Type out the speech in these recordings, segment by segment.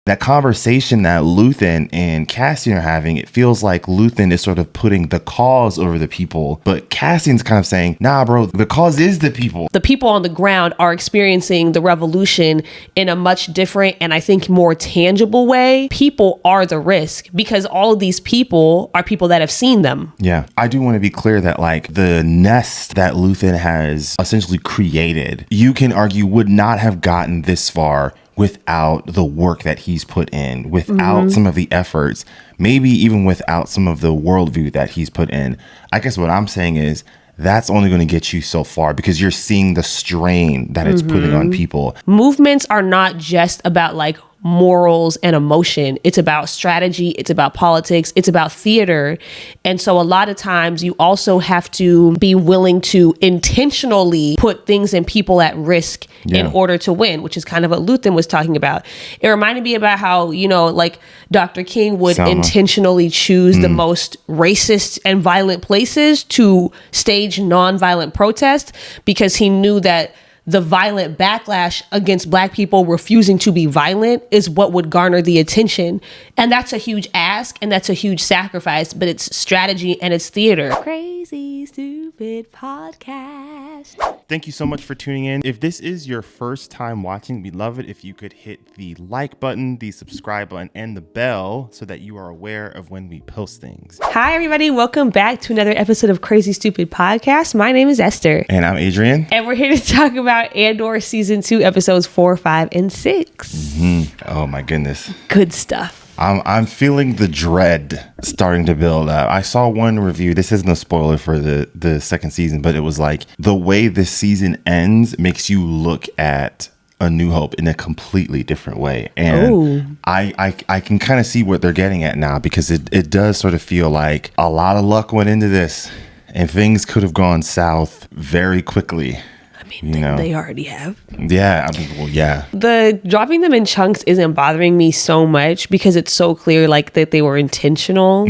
that conversation that Luthen and Cassian are having, it feels like Luthen is sort of putting the cause over the people, but Cassian's kind of saying, nah, bro, the cause is the people. The people on the ground are experiencing the revolution in a much different and I think more tangible way. People are the risk because all of these people are people that have seen them. Yeah. I do want to be clear that like the nest that Luthen has essentially created, you can argue would not have gotten this far without the work that he's put in, without some of the efforts, maybe even without some of the worldview that he's put in. I guess what I'm saying is that's only going to get you so far because you're seeing the strain that it's putting on people. Movements are not just about like morals and emotion. It's about strategy. It's about politics. It's about theater. And so a lot of times you also have to be willing to intentionally put things and people at risk in order to win, which is kind of what Luthen was talking about. It reminded me about how, you know, like Dr. King would intentionally choose the most racist and violent places to stage nonviolent protest because he knew that the violent backlash against Black people refusing to be violent is what would garner the attention. And that's a huge ask and that's a huge sacrifice, but it's strategy and it's theater. Crazy Stupid Podcast. Thank you so much for tuning in. If this is your first time watching, we'd love it if you could hit the like button, the subscribe button, and the bell so that you are aware of when we post things. Hi, everybody. Welcome back to another episode of Crazy Stupid Podcast. My name is Esther. And I'm Adrian. And we're here to talk about Andor Season 2, Episodes 4, 5, and 6. Oh, my goodness. Good stuff. I'm feeling the dread starting to build up. I saw one review. This isn't a spoiler for the second season, but it was like the way this season ends makes you look at A New Hope in a completely different way. And I can kind of see what they're getting at now because it does sort of feel like a lot of luck went into this and things could have gone south very quickly. They already have. Yeah. I mean, well, yeah. The dropping them in chunks isn't bothering me so much because it's so clear like that they were intentional.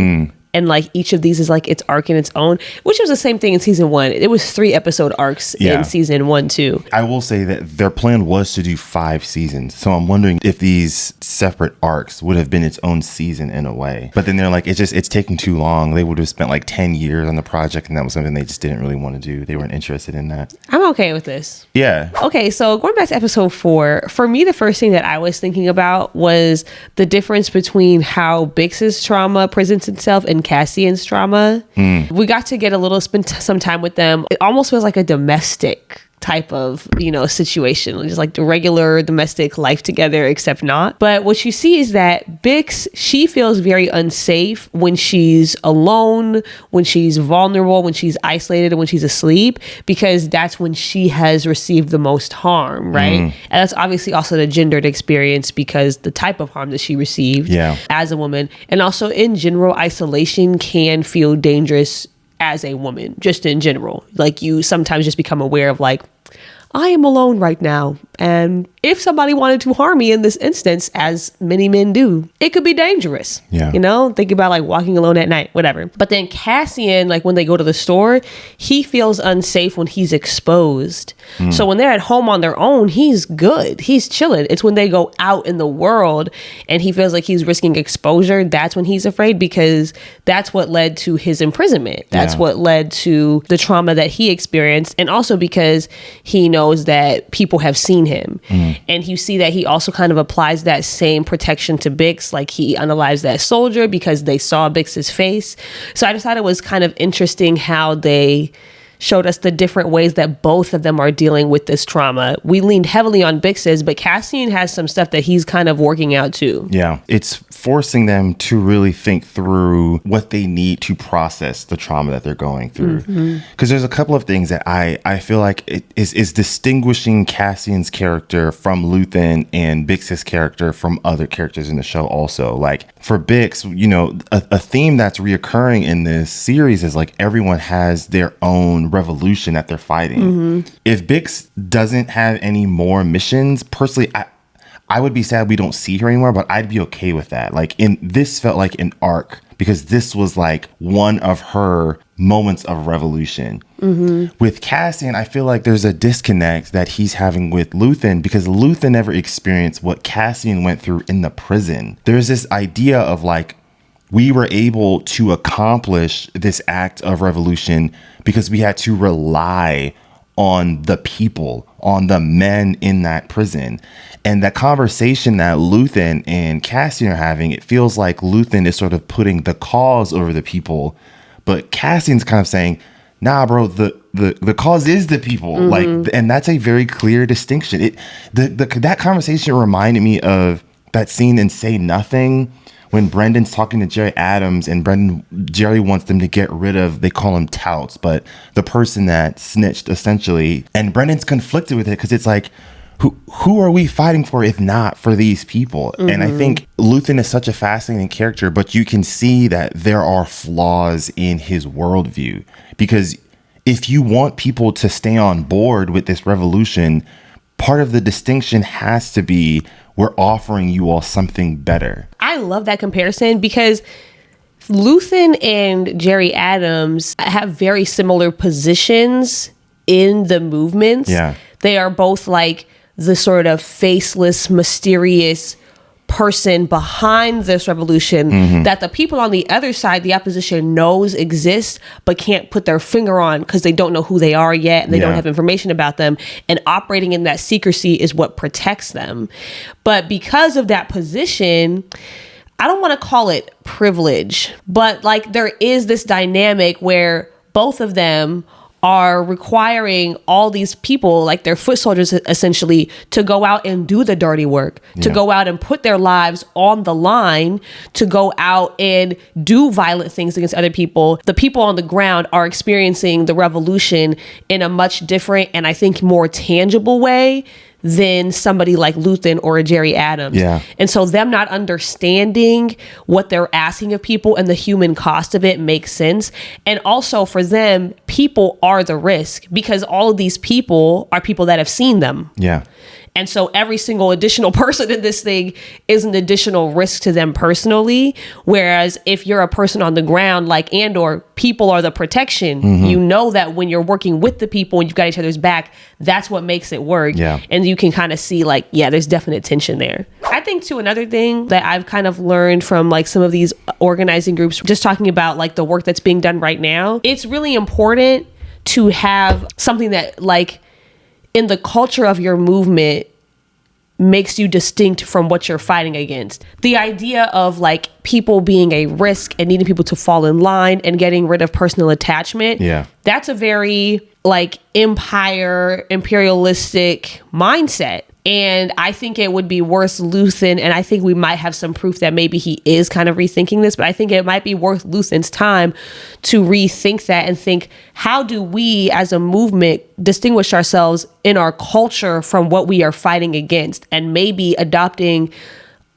And like each of these is like its arc in its own, which was the same thing in season 1. It was 3 episode arcs in season 1 too. I will say that their plan was to do 5 seasons. So I'm wondering if these separate arcs would have been its own season in a way. But then they're like, it's taking too long. They would have spent like 10 years on the project and that was something they just didn't really want to do. They weren't interested in that. I'm okay with this. Yeah. Okay, so going back to episode 4, for me, the first thing that I was thinking about was the difference between how Bix's trauma presents itself and Cassian's trauma. We got to get spend some time with them. It almost feels like a domestic type of, situation, just like the regular domestic life together, except not. But what you see is that Bix, she feels very unsafe when she's alone, when she's vulnerable, when she's isolated, and when she's asleep, because that's when she has received the most harm, right? And that's obviously also the gendered experience because the type of harm that she received as a woman. And also in general, isolation can feel dangerous as a woman, just in general. Like you sometimes just become aware of like, I am alone right now. And if somebody wanted to harm me in this instance, as many men do, it could be dangerous. Yeah. Think about like walking alone at night, whatever. But then Cassian, like when they go to the store, he feels unsafe when he's exposed. So when they're at home on their own, he's good. He's chilling. It's when they go out in the world and he feels like he's risking exposure. That's when he's afraid because that's what led to his imprisonment. That's what led to the trauma that he experienced. And also because he knows that people have seen him. And you see that he also kind of applies that same protection to Bix. Like he unalives that soldier because they saw Bix's face. So I just thought it was kind of interesting how they showed us the different ways that both of them are dealing with this trauma. We leaned heavily on Bix's, but Cassian has some stuff that he's kind of working out too. Yeah. It's forcing them to really think through what they need to process the trauma that they're going through. Because there's a couple of things that I feel like it is distinguishing Cassian's character from Luthen and Bix's character from other characters in the show also. Like for Bix, a theme that's reoccurring in this series is like everyone has their own revolution that they're fighting. If Bix doesn't have any more missions, personally, I would be sad we don't see her anymore, but I'd be okay with that. Like this felt like an arc because this was like one of her moments of revolution. With Cassian, I feel like there's a disconnect that he's having with Luthen, because Luthen never experienced what Cassian went through in the prison. There's this idea of like, we were able to accomplish this act of revolution because we had to rely on the people, on the men in that prison. And that conversation that Luthen and Cassian are having, it feels like Luthen is sort of putting the cause over the people, but Cassian's kind of saying, nah, bro, the cause is the people. Like, and that's a very clear distinction. That conversation reminded me of that scene in Say Nothing, when Brendan's talking to Jerry Adams, and Jerry wants them to get rid of, they call him touts, but the person that snitched essentially. And Brendan's conflicted with it because it's like, who are we fighting for if not for these people? And I think Luthen is such a fascinating character, but you can see that there are flaws in his worldview, because if you want people to stay on board with this revolution, part of the distinction has to be, we're offering you all something better. I love that comparison, because Luthen and Jerry Adams have very similar positions in the movements. Yeah. They are both like the sort of faceless, mysterious person behind this revolution that the people on the other side, the opposition, knows exists but can't put their finger on because they don't know who they are yet, and they don't have information about them, and operating in that secrecy is what protects them. But because of that position, I don't want to call it privilege, but like there is this dynamic where both of them are requiring all these people, like their foot soldiers essentially, to go out and do the dirty work, to go out and put their lives on the line, to go out and do violent things against other people. The people on the ground are experiencing the revolution in a much different and I think more tangible way than somebody like Luthen or a Jerry Adams. Yeah. And so them not understanding what they're asking of people and the human cost of it makes sense. And also for them, people are the risk, because all of these people are people that have seen them. Yeah. And so every single additional person in this thing is an additional risk to them personally. Whereas if you're a person on the ground like Andor, people are the protection. You know that when you're working with the people and you've got each other's back, that's what makes it work. Yeah. And you can kind of see like, yeah, there's definite tension there. I think too, another thing that I've kind of learned from like some of these organizing groups, just talking about like the work that's being done right now, it's really important to have something that like in the culture of your movement makes you distinct from what you're fighting against. The idea of like people being a risk and needing people to fall in line and getting rid of personal attachment. Yeah. That's a very like imperialistic mindset. And I think it would be worth Luthen, and I think we might have some proof that maybe he is kind of rethinking this, but I think it might be worth Luthen's time to rethink that and think, how do we as a movement distinguish ourselves in our culture from what we are fighting against? And maybe adopting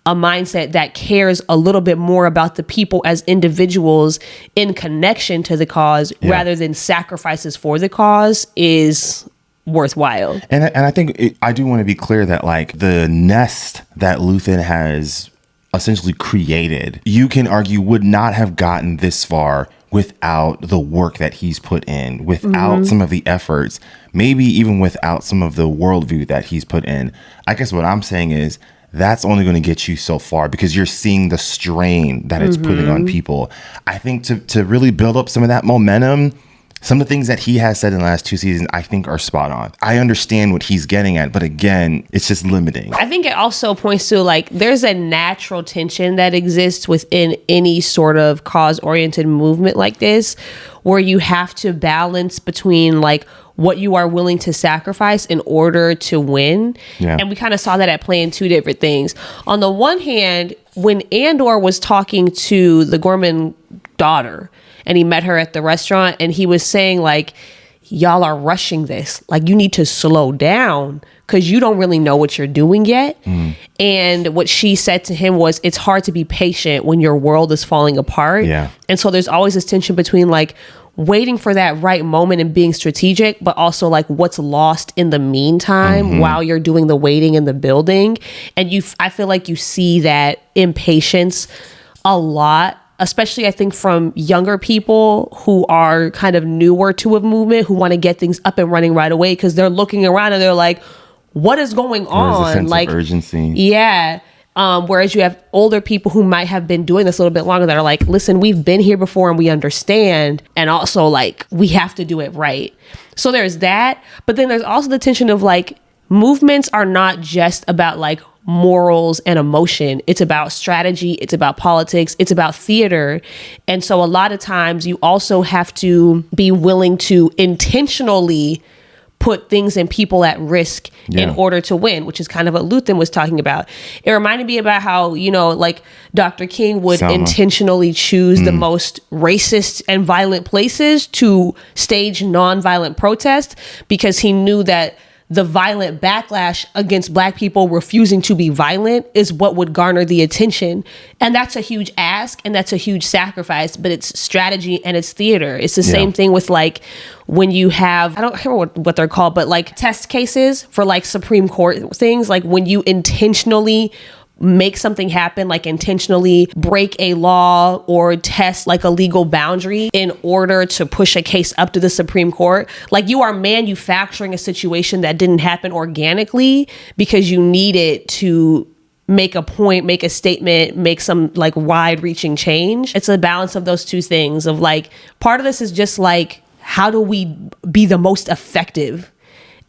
a mindset that cares a little bit more about the people as individuals in connection to the cause rather than sacrifices for the cause is worthwhile. And I think I do want to be clear that like the nest that Luthen has essentially created, you can argue would not have gotten this far without the work that he's put in, without some of the efforts, maybe even without some of the worldview that he's put in. I guess what I'm saying is that's only going to get you so far, because you're seeing the strain that it's putting on people. I think to really build up some of that momentum, some of the things that he has said in the last 2 seasons, I think are spot on. I understand what he's getting at, but again, it's just limiting. I think it also points to like, there's a natural tension that exists within any sort of cause-oriented movement like this, where you have to balance between like what you are willing to sacrifice in order to win. Yeah. And we kind of saw that at play in two different things. On the one hand, when Andor was talking to the Gorman daughter, and he met her at the restaurant, and he was saying like, y'all are rushing this. Like, you need to slow down because you don't really know what you're doing yet. And what she said to him was, it's hard to be patient when your world is falling apart. Yeah. And so there's always this tension between like waiting for that right moment and being strategic, but also like what's lost in the meantime while you're doing the waiting and the building. And I feel like you see that impatience a lot, especially I think from younger people who are kind of newer to a movement, who want to get things up and running right away because they're looking around and they're like, what is going on? There's a sense like of urgency. Yeah. Whereas you have older people who might have been doing this a little bit longer that are like, listen, we've been here before and we understand. And also like, we have to do it right. So there's that. But then there's also the tension of like, movements are not just about like morals and emotion. It's about strategy. It's about politics. It's about theater. And so a lot of times you also have to be willing to intentionally put things and people at risk in order to win, which is kind of what Luthen was talking about. It reminded me about how, you know, like Dr. King would intentionally choose the most racist and violent places to stage nonviolent protest because he knew that the violent backlash against Black people refusing to be violent is what would garner the attention. And that's a huge ask and that's a huge sacrifice, but it's strategy and it's theater. It's the same thing with like when you have, I don't remember what they're called, but like test cases for like Supreme Court things, like when you intentionally make something happen, like intentionally break a law or test like a legal boundary in order to push a case up to the Supreme Court. Like you are manufacturing a situation that didn't happen organically because you needed to make a point, make a statement, make some like wide reaching change. It's a balance of those two things of like, part of this is just like, how do we be the most effective?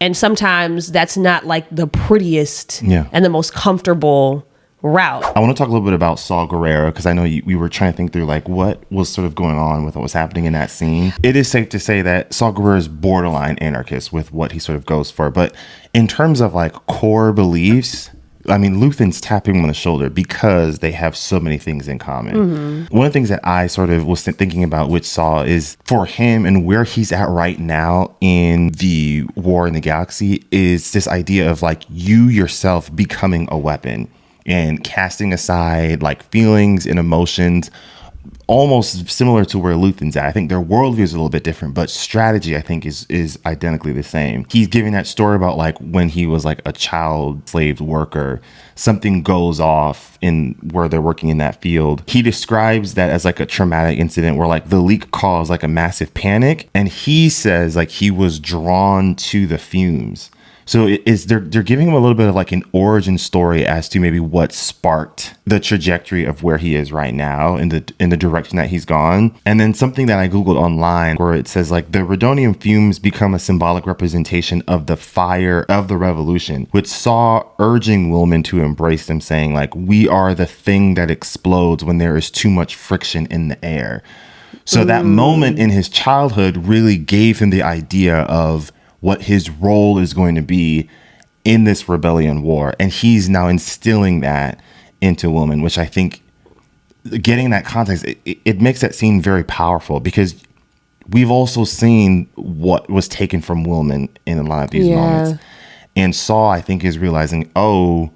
And sometimes that's not like the prettiest and the most comfortable route. I want to talk a little bit about Saw Gerrera because I know we were trying to think through like what was sort of going on with what was happening in that scene. It is safe to say that Saw Gerrera is borderline anarchist with what he sort of goes for. But in terms of like core beliefs, I mean, Luthen's tapping him on the shoulder because they have so many things in common. One of the things that I sort of was thinking about with Saw is for him and where he's at right now in the war in the galaxy is this idea of like you yourself becoming a weapon and casting aside like feelings and emotions, almost similar to where Luthen's at. I think their worldview is a little bit different, but strategy I think is identically the same. He's giving that story about like when he was like a child slave worker, something goes off in where they're working in that field. He describes that as like a traumatic incident where like the leak caused like a massive panic. And he says like he was drawn to the fumes. So they're giving him a little bit of like an origin story as to maybe what sparked the trajectory of where he is right now in the direction that he's gone. And then something that I Googled online where it says like the Redonium fumes become a symbolic representation of the fire of the revolution, which Saw urging Wilman to embrace them, saying like, we are the thing that explodes when there is too much friction in the air. So that moment in his childhood really gave him the idea of what his role is going to be in this rebellion war. And he's now instilling that into Wilman, which I think getting that context, it makes that scene very powerful because we've also seen what was taken from Wilman in a lot of these moments. And Saw, I think, is realizing, oh,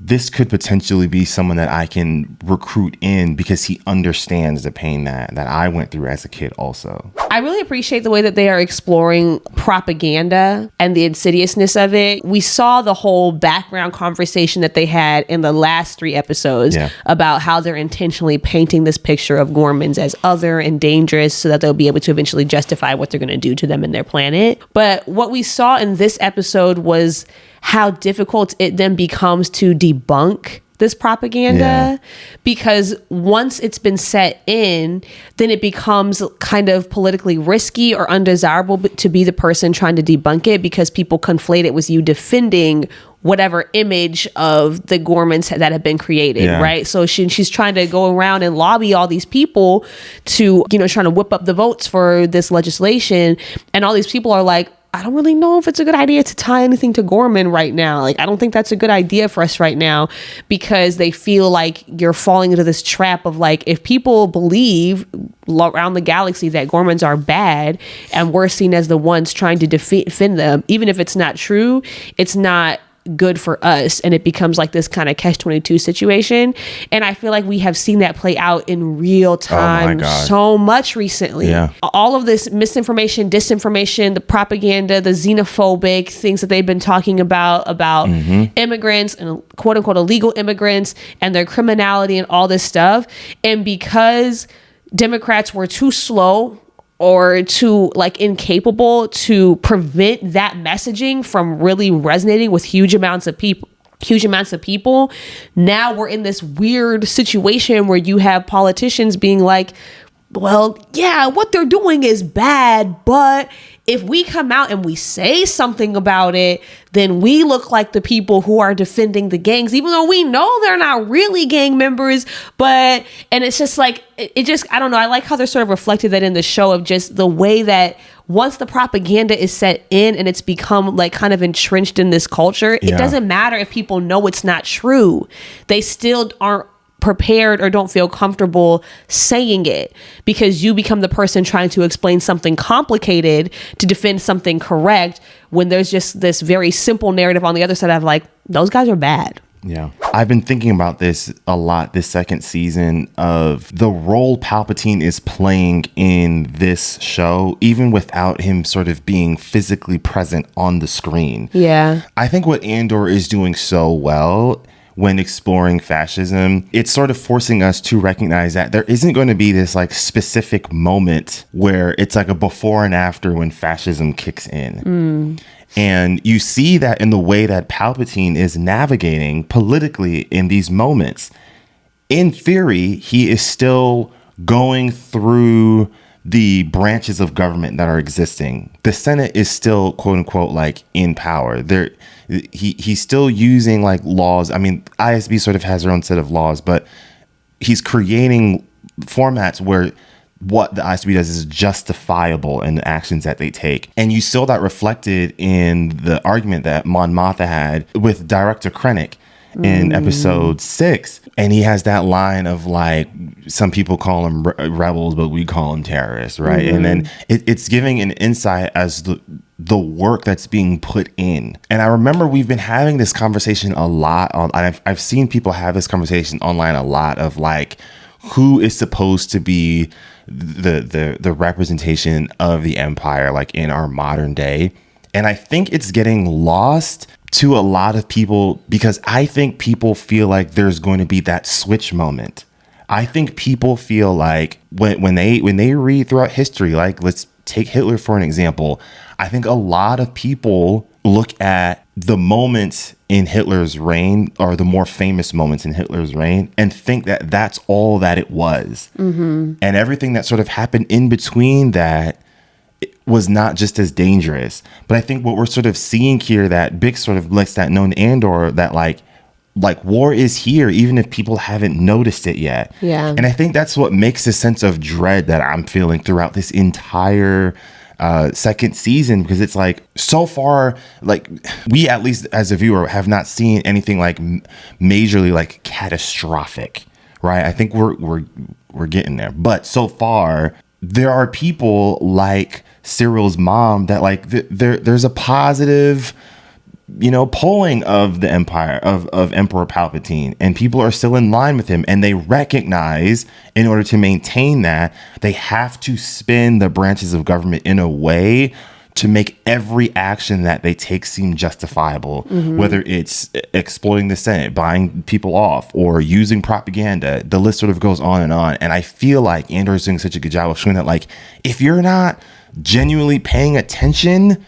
this could potentially be someone that I can recruit in because he understands the pain that I went through as a kid also. I really appreciate the way that they are exploring propaganda and the insidiousness of it. We saw the whole background conversation that they had in the last 3 episodes about how they're intentionally painting this picture of Gormans as other and dangerous so that they'll be able to eventually justify what they're going to do to them and their planet. But what we saw in this episode was how difficult it then becomes to debunk this propaganda because once it's been set in, then it becomes kind of politically risky or undesirable to be the person trying to debunk it because people conflate it with you defending whatever image of the Gormans that have been created, right? So she's trying to go around and lobby all these people to, you know, trying to whip up the votes for this legislation. And all these people are like, I don't really know if it's a good idea to tie anything to Gorman right now. Like, I don't think that's a good idea for us right now because they feel like you're falling into this trap of like, if people believe around the galaxy that Gormans are bad and we're seen as the ones trying to defend them, even if it's not true, it's not good for us, and it becomes like this kind of catch-22 situation. And I feel like we have seen that play out in real time so much recently. All of this misinformation, disinformation, the propaganda, the xenophobic things that they've been talking about immigrants and quote unquote illegal immigrants and their criminality and all this stuff. And because Democrats were too slow or too like incapable to prevent that messaging from really resonating with huge amounts of people, now we're in this weird situation where you have politicians being like, well, yeah, what they're doing is bad, but if we come out and we say something about it, then we look like the people who are defending the gangs, even though we know they're not really gang members. And it's just like, it just, I don't know. I like how they're sort of reflected that in the show of just the way that once the propaganda is set in and it's become like kind of entrenched in this culture, it doesn't matter if people know it's not true. They still aren't prepared or don't feel comfortable saying it because you become the person trying to explain something complicated to defend something correct when there's just this very simple narrative on the other side of like, those guys are bad. Yeah. I've been thinking about this a lot this second season of the role Palpatine is playing in this show, even without him sort of being physically present on the screen. Yeah. I think what Andor is doing so well when exploring fascism, it's sort of forcing us to recognize that there isn't going to be this like specific moment where it's like a before and after when fascism kicks in. And you see that in the way that Palpatine is navigating politically in these moments. In theory, he is still going through the branches of government that are existing. The Senate is still, quote unquote, like in power. He's still using like laws. I mean, ISB sort of has their own set of laws, but he's creating formats where what the ISB does is justifiable in the actions that they take. And you saw that reflected in the argument that Mon Mothma had with Director Krennic in episode 6. And he has that line of like, some people call them rebels, but we call them terrorists, right? And then it's giving an insight as the work that's being put in. And I remember we've been having this conversation a lot. I've seen people have this conversation online a lot of like, who is supposed to be the representation of the Empire, like in our modern day. And I think it's getting lost to a lot of people because I think people feel like there's going to be that switch moment. I think people feel like when they read throughout history, like let's take Hitler for an example. I think a lot of people look at the moments in Hitler's reign or the more famous moments in Hitler's reign and think that that's all that it was. And everything that sort of happened in between that was not just as dangerous. But I think what we're sort of seeing here that Bix sort of lets that known Andor that like war is here, even if people haven't noticed it yet. Yeah. And I think that's what makes a sense of dread that I'm feeling throughout this entire second season, because it's like so far, like we, at least as a viewer, have not seen anything like majorly like catastrophic, right? I think we're getting there. But so far, there are people like Cyril's mom that like there's a positive, polling of the empire of Emperor Palpatine, and people are still in line with him, and they recognize in order to maintain that they have to spin the branches of government in a way to make every action that they take seem justifiable, whether it's exploiting the Senate, buying people off, or using propaganda. The list sort of goes on. And I feel like Andor is doing such a good job of showing that, like, if you're not genuinely paying attention,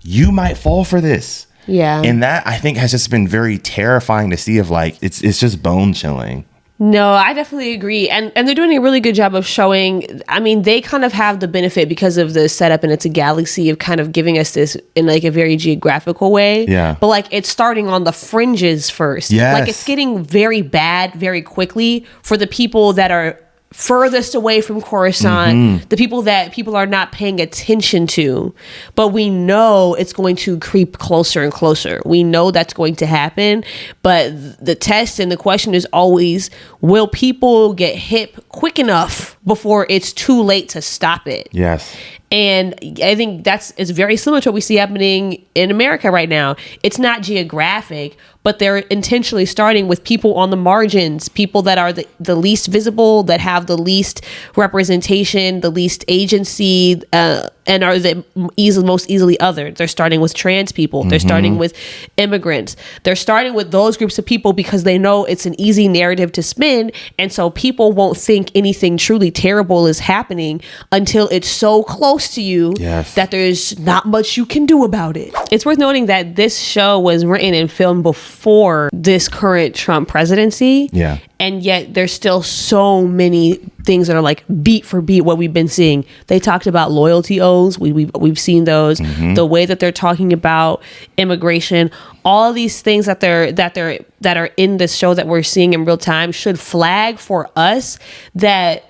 you might fall for this. Yeah. And that, I think, has just been very terrifying to see, of like, it's just bone chilling. No, I definitely agree. And they're doing a really good job of showing, I mean, they kind of have the benefit because of the setup, and it's a galaxy, of kind of giving us this in like a very geographical way. Yeah. But like it's starting on the fringes first. Yes. Like it's getting very bad very quickly for the people that are furthest away from Coruscant, the people that people are not paying attention to. But we know it's going to creep closer and closer. We know that's going to happen. But the test and the question is always, will people get hip quick enough before it's too late to stop it? Yes. And I think it's very similar to what we see happening in America right now. It's not geographic, but they're intentionally starting with people on the margins, people that are the least visible, that have the least representation, the least agency, and are the most easily othered. They're starting with trans people. They're starting with immigrants. They're starting with those groups of people because they know it's an easy narrative to spin. And so people won't think anything truly terrible is happening until it's so close to you that there's not much you can do about it. It's worth noting that this show was written and filmed before this current Trump presidency. Yeah. And yet there's still so many things that are like beat for beat what we've been seeing. They talked about loyalty oaths. We've seen those. The way that they're talking about immigration, all of these things that are in this show that we're seeing in real time should flag for us that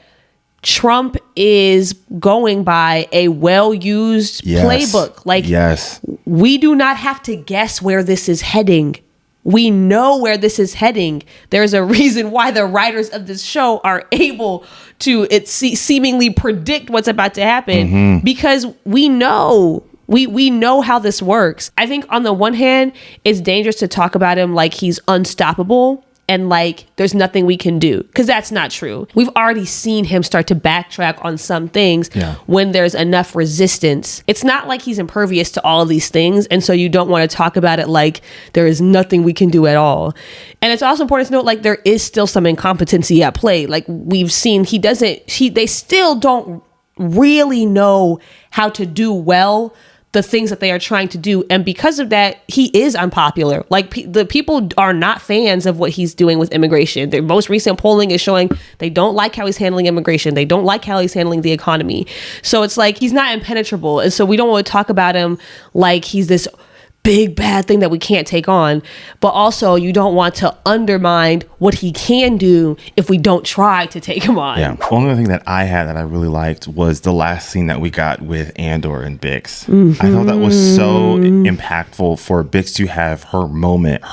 Trump is going by a well-used playbook. Like, we do not have to guess where this is heading. We know where this is heading. There's a reason why the writers of this show are able to seemingly predict what's about to happen because we know. We know how this works. I think on the one hand, it's dangerous to talk about him like he's unstoppable and like there's nothing we can do, because that's not true. We've already seen him start to backtrack on some things when there's enough resistance. It's not like he's impervious to all of these things, and so you don't want to talk about it like there is nothing we can do at all. And it's also important to note, like, there is still some incompetency at play. Like, we've seen they still don't really know how to do well the things that they are trying to do. And because of that, he is unpopular. Like, the people are not fans of what he's doing with immigration. The most recent polling is showing they don't like how he's handling immigration. They don't like how he's handling the economy. So it's like, he's not impenetrable. And so we don't want to talk about him like he's this big bad thing that we can't take on, but also you don't want to undermine what he can do if we don't try to take him on. Yeah. One other thing that I had that I really liked was the last scene that we got with Andor and Bix. I thought that was so impactful for Bix to have her moment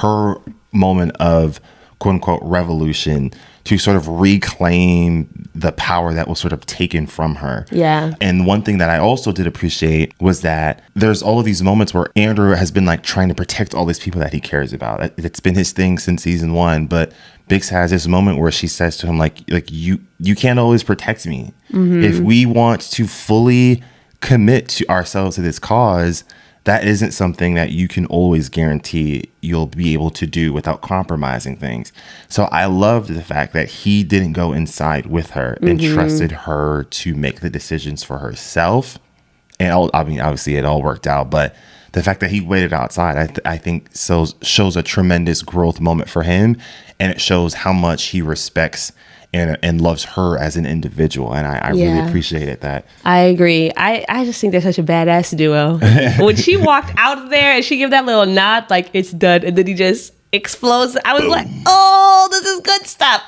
of quote unquote revolution, to sort of reclaim the power that was sort of taken from her. Yeah. And one thing that I also did appreciate was that there's all of these moments where Andrew has been like trying to protect all these people that he cares about. It's been his thing since season 1, but Bix has this moment where she says to him, like you can't always protect me. If we want to fully commit to ourselves to this cause, that isn't something that you can always guarantee you'll be able to do without compromising things. So I loved the fact that he didn't go inside with her and trusted her to make the decisions for herself. And I mean, obviously it all worked out, but the fact that he waited outside, I think shows a tremendous growth moment for him. And it shows how much he respects and loves her as an individual. And I really appreciated that. I agree. I just think they're such a badass duo. When she walked out of there and she gave that little nod, like, it's done, and then he just explodes, I was like, oh, this is good stuff.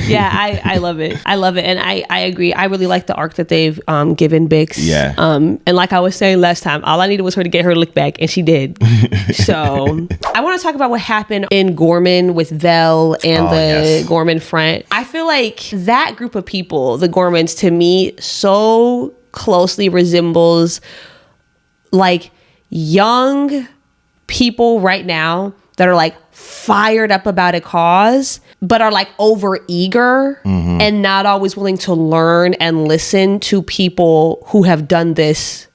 Yeah, I love it. I love it. And I agree. I really like the arc that they've given Bix. Yeah. And like I was saying last time, all I needed was her to get her lick back, and she did. So I want to talk about what happened in Gorman with Vel and the Gorman Front. I feel like that group of people, the Gormans, to me, so closely resembles like young people right now that are like fired up about a cause, but are like over eager and not always willing to learn and listen to people who have done this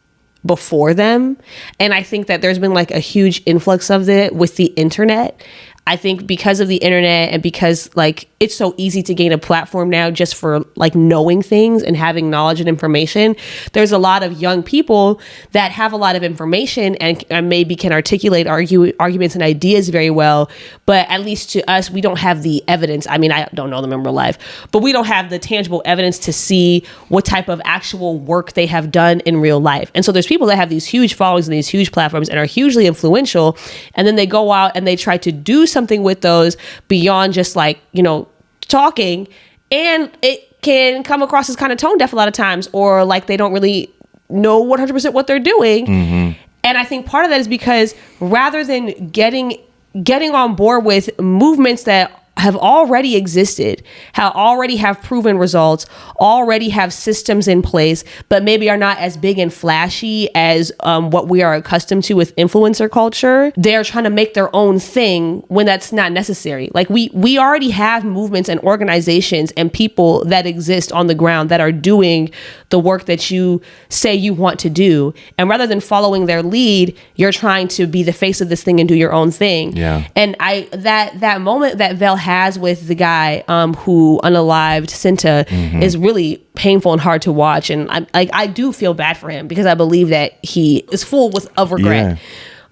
before them. And I think that there's been like a huge influx of it with the internet. I think because of the internet and because like it's so easy to gain a platform now just for like knowing things and having knowledge and information, there's a lot of young people that have a lot of information and maybe can articulate arguments and ideas very well. But at least to us, we don't have the evidence. I mean, I don't know them in real life, but we don't have the tangible evidence to see what type of actual work they have done in real life. And so there's people that have these huge followings and these huge platforms and are hugely influential. And then they go out and they try to do something with those beyond just like, you know, talking, and it can come across as kind of tone deaf a lot of times, or like they don't really know 100% what they're doing. And I think part of that is because rather than getting on board with movements that have already existed, how already have proven results, already have systems in place, but maybe are not as big and flashy as what we are accustomed to with influencer culture. They're trying to make their own thing when that's not necessary. Like we already have movements and organizations and people that exist on the ground that are doing the work that you say you want to do. And rather than following their lead, you're trying to be the face of this thing and do your own thing. Yeah. And that moment that Vel has with the guy who unalived Cinta is really painful and hard to watch. And I do feel bad for him because I believe that he is full of regret. Yeah.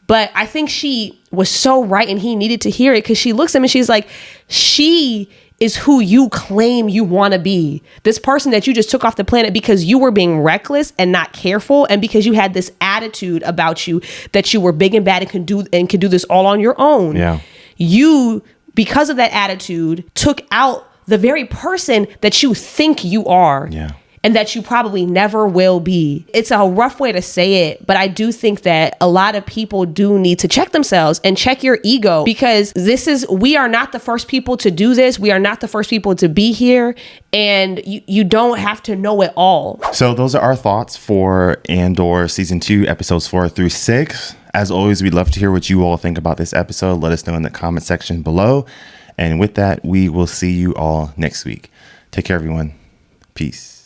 But I think she was so right and he needed to hear it, because she looks at him and she's like, she is who you claim you want to be. This person that you just took off the planet because you were being reckless and not careful, and because you had this attitude about you that you were big and bad and could do this all on your own. Yeah. You, because of that attitude, took out the very person that you think you are. Yeah. And that you probably never will be. It's a rough way to say it, but I do think that a lot of people do need to check themselves and check your ego, because we are not the first people to do this. We are not the first people to be here, and you don't have to know it all. So those are our thoughts for Andor season 2, episodes 4 through 6. As always, we'd love to hear what you all think about this episode. Let us know in the comment section below. And with that, we will see you all next week. Take care, everyone. Peace.